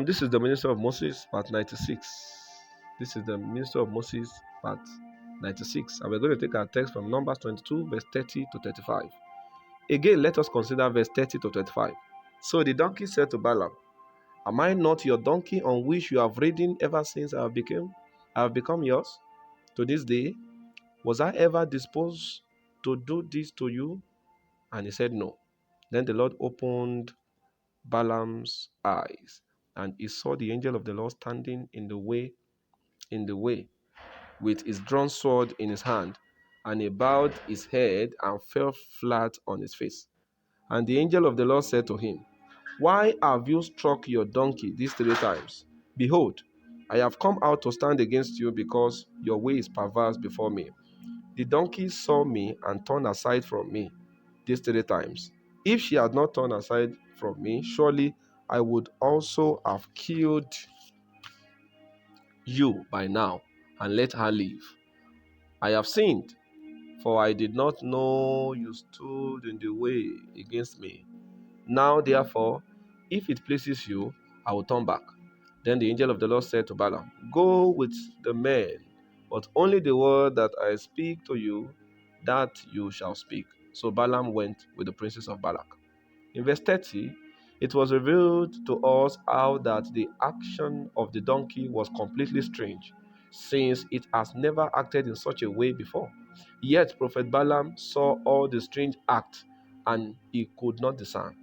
This is the Ministry of Moses, part 96. This is the Ministry of Moses, part 96. And we're going to take our text from Numbers 22, verse 30 to 35. Again, let us consider verse 30 to 35. So the donkey said to Balaam, am I not your donkey on which you have ridden ever since I have become yours? To this day, was I ever disposed to do this to you? And he said, no. Then the Lord opened Balaam's eyes, and he saw the angel of the Lord standing in the way, with his drawn sword in his hand, and he bowed his head and fell flat on his face. And the angel of the Lord said to him, why have you struck your donkey these 3 times? Behold, I have come out to stand against you, because your way is perverse before me. The donkey saw me and turned aside from me these 3 times. If she had not turned aside from me, surely I would also have killed you by now and let her live. I have sinned, for I did not know you stood in the way against me. Now, therefore, if it pleases you, I will turn back. Then the angel of the Lord said to Balaam, go with the men, but only the word that I speak to you, that you shall speak. So Balaam went with the princes of Balak. In verse 30, it was revealed to us how that the action of the donkey was completely strange, since it has never acted in such a way before. Yet Prophet Balaam saw all the strange acts, and he could not discern.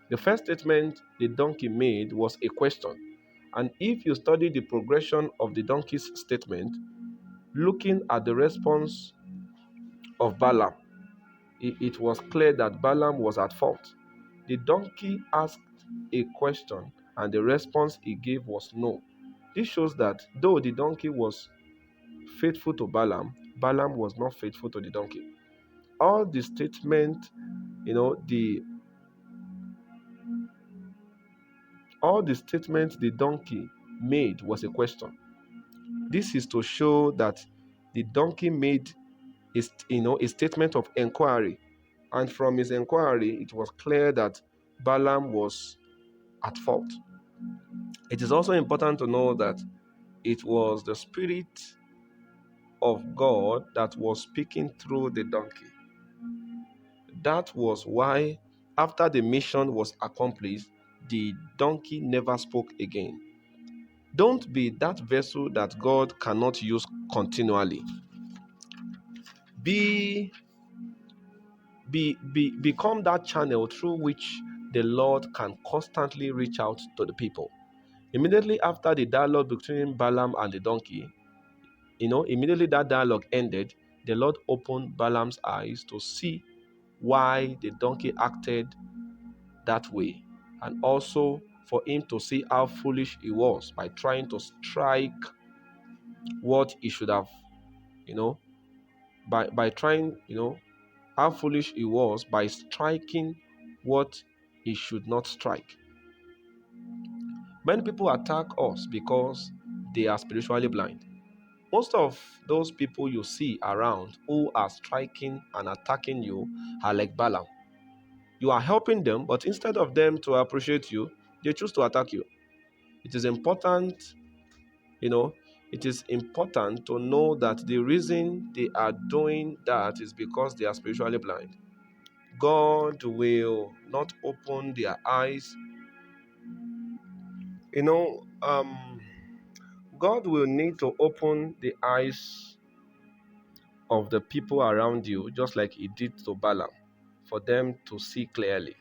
The first statement the donkey made was a question, and if you study the progression of the donkey's statement, looking at the response of Balaam, it was clear that Balaam was at fault. The donkey asked a question, and the response he gave was no. This shows that though the donkey was faithful to Balaam, Balaam was not faithful to the donkey. All the statement, all the statement the donkey made was a question. This is to show that the donkey made a statement of inquiry, and from his inquiry, it was clear that Balaam was at fault. It is also important to know that it was the Spirit of God that was speaking through the donkey. That was why, after the mission was accomplished, the donkey never spoke again. Don't be that vessel that God cannot use continually. Become that channel through which the Lord can constantly reach out to the people. Immediately after the dialogue between Balaam and the donkey, immediately that dialogue ended, the Lord opened Balaam's eyes to see why the donkey acted that way, and also for him to see how foolish he was by trying to strike what he should have, by trying, how foolish he was by striking what he should not strike. Many people attack us because they are spiritually blind. Most of those people you see around who are striking and attacking you are like Balaam. You are helping them, but instead of them to appreciate you, they choose to attack you. It is important, it is important to know that the reason they are doing that is because they are spiritually blind. God will not open their eyes. God will need to open the eyes of the people around you, just like he did to Balaam, for them to see clearly.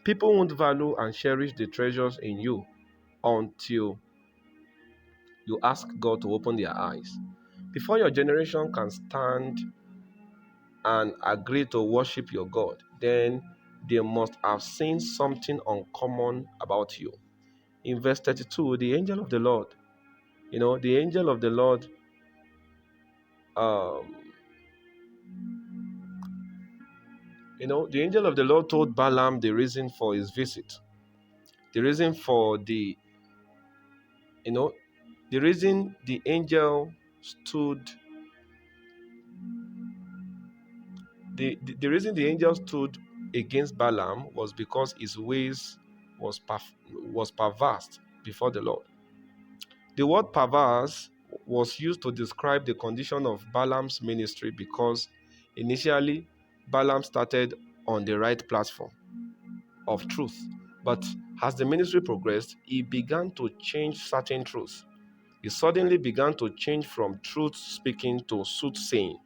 People won't value and cherish the treasures in you until you ask God to open their eyes. Before your generation can stand and agree to worship your God, then they must have seen something uncommon about you. In verse 32, the angel of the Lord, the angel of the Lord, um, the angel of the Lord told Balaam the reason for his visit. The reason for the reason the angel stood, the reason the angel against Balaam was because his ways was perverse before the Lord. The word perverse was used to describe the condition of Balaam's ministry because initially Balaam started on the right platform of truth. But as the ministry progressed, he began to change certain truths. He suddenly began to change from truth speaking to soothsaying.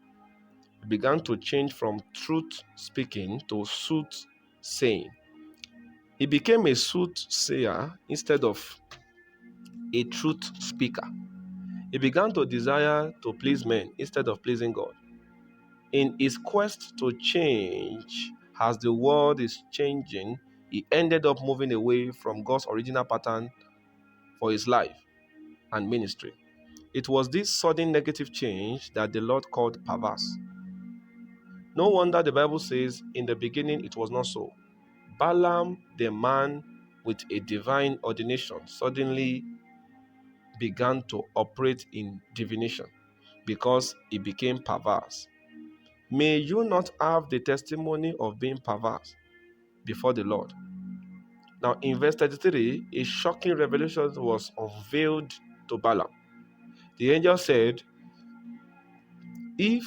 He began to change from truth speaking to soothsaying. He became a soothsayer instead of a truth speaker. He began to desire to please men instead of pleasing God. In his quest to change, as the world is changing, he ended up moving away from God's original pattern for his life and ministry. It was this sudden negative change that the Lord called perverse. No wonder the Bible says, in the beginning it was not so. Balaam, the man with a divine ordination, suddenly began to operate in divination because he became perverse. May you not have the testimony of being perverse before the Lord. Now, in verse 33, a shocking revelation was unveiled to Balaam. The angel said, if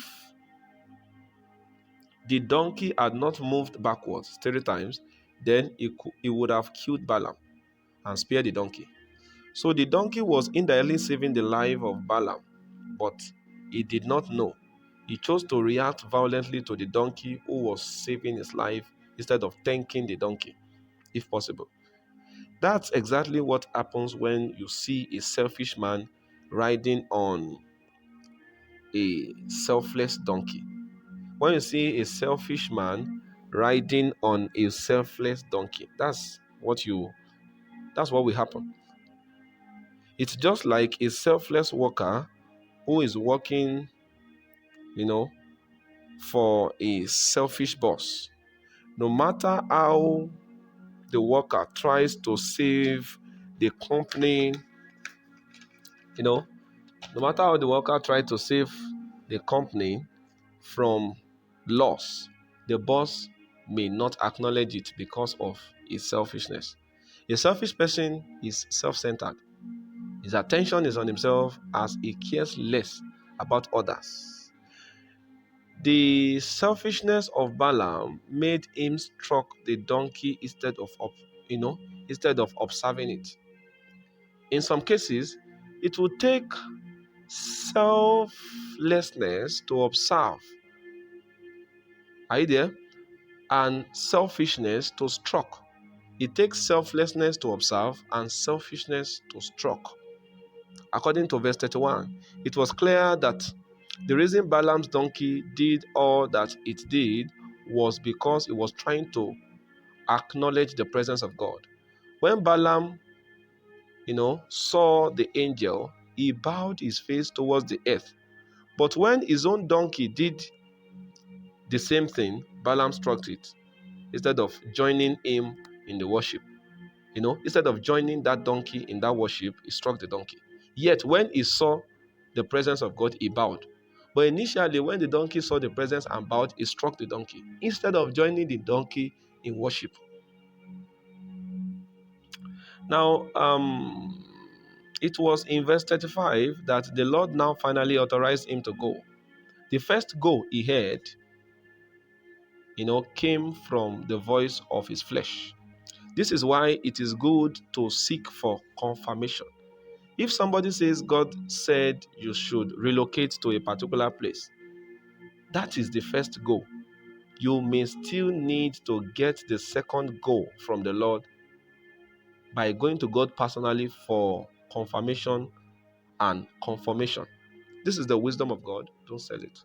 the donkey had not moved backwards 3 times, then he would have killed Balaam and spared the donkey. So the donkey was indirectly saving the life of Balaam, but he did not know. He chose to react violently to the donkey who was saving his life instead of thanking the donkey, if possible. That's exactly what happens when you see a selfish man riding on a selfless donkey. When you see a selfish man riding on a selfless donkey, that's what will happen. It's just like a selfless worker who is working, for a selfish boss. No matter how the worker tries to save the company, no matter how the worker tries to save the company from loss, the boss may not acknowledge it because of his selfishness. A selfish person is self-centered. His attention is on himself as he cares less about others. The selfishness of Balaam made him struck the donkey instead of observing it. In some cases, it would take selflessness to observe. Are you there? And selfishness to struck. It takes selflessness to observe and selfishness to struck. According to verse 31, it was clear that the reason Balaam's donkey did all that it did was because it was trying to acknowledge the presence of God. When Balaam, saw the angel, he bowed his face towards the earth. But when his own donkey did the same thing, Balaam struck it instead of joining him in the worship. Instead of joining that donkey in that worship, he struck the donkey. Yet when he saw the presence of God, he bowed. But initially, when the donkey saw the presence and bowed, he struck the donkey instead of joining the donkey in worship. Now, it was in verse 35 that the Lord now finally authorized him to go. The first go he heard, came from the voice of his flesh. This is why it is good to seek for confirmation. If somebody says God said you should relocate to a particular place, that is the first go. You may still need to get the second go from the Lord by going to God personally for confirmation and confirmation. This is the wisdom of God. Don't sell it.